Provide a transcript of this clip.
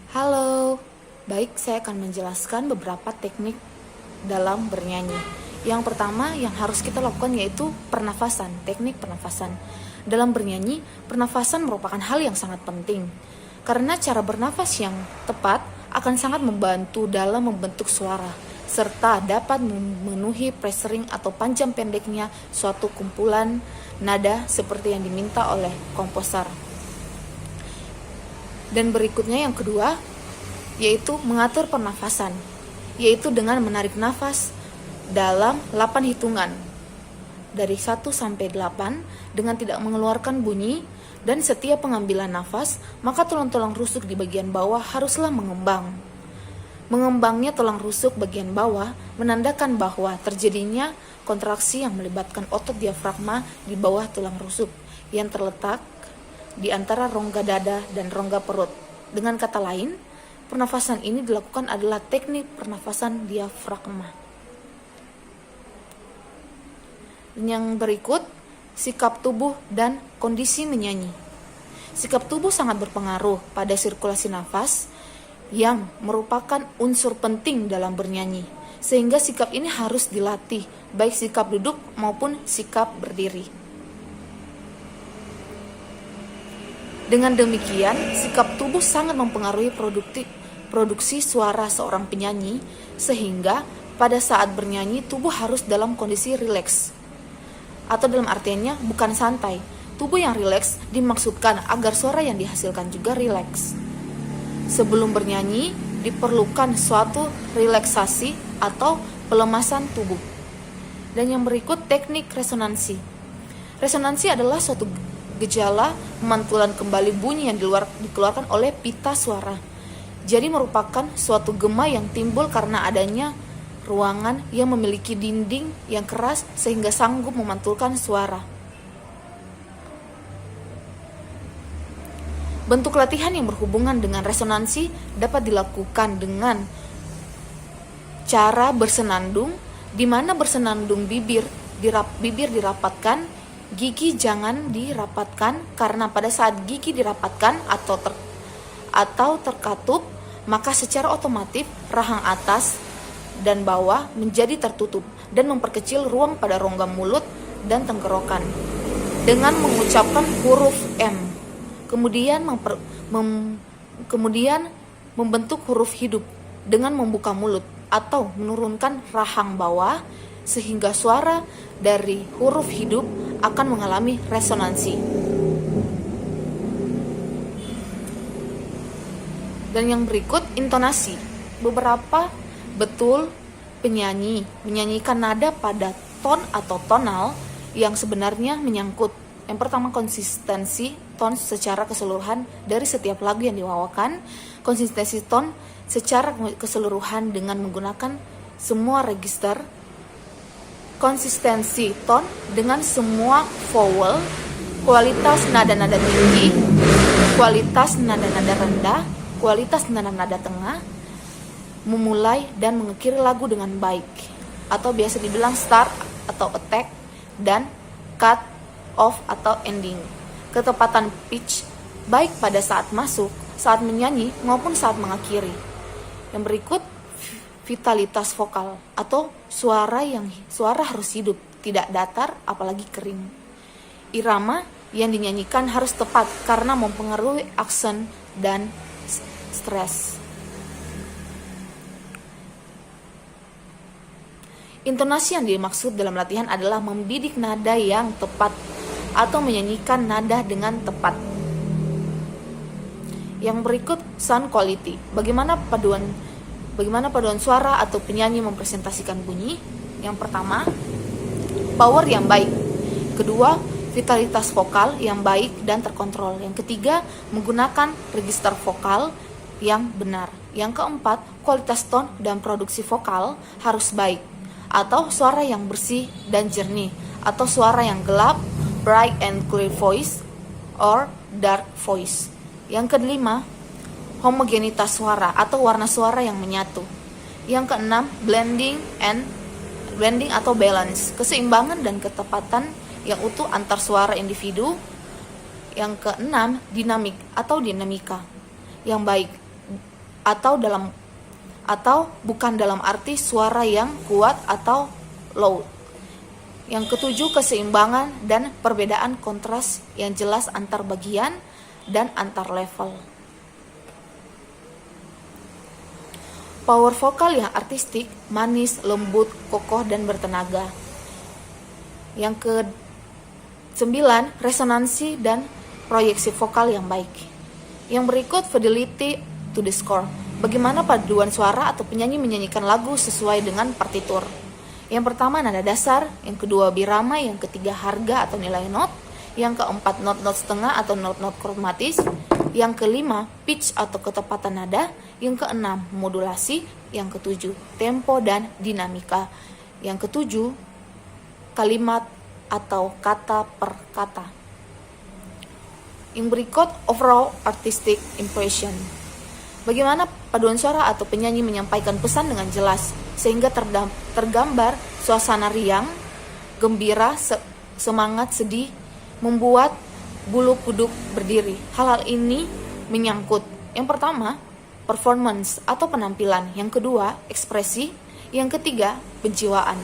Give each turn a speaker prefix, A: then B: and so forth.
A: Halo, baik saya akan menjelaskan beberapa teknik dalam bernyanyi. Yang pertama yang harus kita lakukan yaitu pernafasan, teknik pernafasan. Dalam bernyanyi, pernafasan merupakan hal yang sangat penting. Karena cara bernafas yang tepat akan sangat membantu dalam membentuk suara, serta dapat memenuhi pressuring atau panjang pendeknya suatu kumpulan nada seperti yang diminta oleh komposer. Dan berikutnya yang kedua, yaitu mengatur pernafasan, yaitu dengan menarik nafas dalam 8 hitungan, dari 1 sampai 8, dengan tidak mengeluarkan bunyi, dan setiap pengambilan nafas, maka tulang-tulang rusuk di bagian bawah haruslah mengembang. Mengembangnya tulang rusuk bagian bawah menandakan bahwa terjadinya kontraksi yang melibatkan otot diafragma di bawah tulang rusuk, yang terletak di antara rongga dada dan rongga perut. Dengan kata lain, pernafasan ini dilakukan adalah teknik pernafasan diafragma. Yang berikut, sikap tubuh dan kondisi menyanyi. Sikap tubuh sangat berpengaruh pada sirkulasi nafas yang merupakan unsur penting dalam bernyanyi, sehingga sikap ini harus dilatih, baik sikap duduk maupun sikap berdiri. Dengan demikian, sikap tubuh sangat mempengaruhi produksi suara seorang penyanyi, sehingga pada saat bernyanyi tubuh harus dalam kondisi rileks. Atau dalam artiannya bukan santai. Tubuh yang rileks dimaksudkan agar suara yang dihasilkan juga rileks. Sebelum bernyanyi, diperlukan suatu relaksasi atau pelemasan tubuh. Dan yang berikut, teknik resonansi. Resonansi adalah suatu gejala pemantulan kembali bunyi yang dikeluarkan oleh pita suara. Jadi merupakan suatu gema yang timbul karena adanya ruangan yang memiliki dinding yang keras sehingga sanggup memantulkan suara. Bentuk latihan yang berhubungan dengan resonansi dapat dilakukan dengan cara bersenandung, di mana bersenandung bibir dirapatkan, gigi jangan dirapatkan, karena pada saat gigi dirapatkan atau terkatup, maka secara otomatis rahang atas dan bawah menjadi tertutup dan memperkecil ruang pada rongga mulut dan tenggorokan. Dengan mengucapkan huruf M, kemudian membentuk huruf hidup dengan membuka mulut atau menurunkan rahang bawah, sehingga suara dari huruf hidup akan mengalami resonansi. Dan yang berikut, intonasi. Beberapa betul penyanyi menyanyikan nada pada ton atau tonal yang sebenarnya menyangkut. Yang pertama, konsistensi ton secara keseluruhan dari setiap lagu yang dibawakan. Konsistensi ton secara keseluruhan dengan menggunakan semua register. Konsistensi ton dengan semua vowel, kualitas nada-nada tinggi, kualitas nada-nada rendah, kualitas nada-nada tengah, memulai dan mengakhiri lagu dengan baik, atau biasa dibilang start atau attack, dan cut off atau ending. Ketepatan pitch baik pada saat masuk, saat menyanyi, maupun saat mengakhiri. Yang berikut, vitalitas vokal atau suara harus hidup, tidak datar apalagi kering. Irama yang dinyanyikan harus tepat karena mempengaruhi aksen dan stres. Intonasi yang dimaksud dalam latihan adalah membidik nada yang tepat atau menyanyikan nada dengan tepat. Yang berikut, sound quality. Bagaimana paduan suara atau penyanyi mempresentasikan bunyi? Yang pertama, power yang baik. Kedua, vitalitas vokal yang baik dan terkontrol. Yang ketiga, menggunakan register vokal yang benar. Yang keempat, kualitas tone dan produksi vokal harus baik, atau suara yang bersih dan jernih, atau suara yang gelap, bright and clear voice, or dark voice. Yang kelima, homogenitas suara atau warna suara yang menyatu. Yang keenam, blending atau balance, keseimbangan dan ketepatan yang utuh antar suara individu. Yang keenam, dinamik atau dinamika yang baik. atau bukan dalam arti suara yang kuat atau loud. Yang ketujuh, keseimbangan dan perbedaan kontras yang jelas antar bagian dan antar level. Power vokal yang artistik, manis, lembut, kokoh, dan bertenaga. Yang ke-9, resonansi dan proyeksi vokal yang baik. Yang berikut, fidelity to the score. Bagaimana paduan suara atau penyanyi menyanyikan lagu sesuai dengan partitur. Yang pertama, nada dasar. Yang kedua, birama. Yang ketiga, harga atau nilai not. Yang keempat, not-not setengah atau not-not kromatis. Yang kelima, pitch atau ketepatan nada. Yang keenam, modulasi. Yang ketujuh, tempo dan dinamika. Yang ketujuh, kalimat atau kata per kata. Yang berikut, overall artistic impression. Bagaimana paduan suara atau penyanyi menyampaikan pesan dengan jelas sehingga tergambar suasana riang, gembira, semangat, sedih, membuat bulu kuduk berdiri. Hal-hal ini menyangkut, yang pertama, performance atau penampilan. Yang kedua, ekspresi. Yang ketiga, penjiwaan.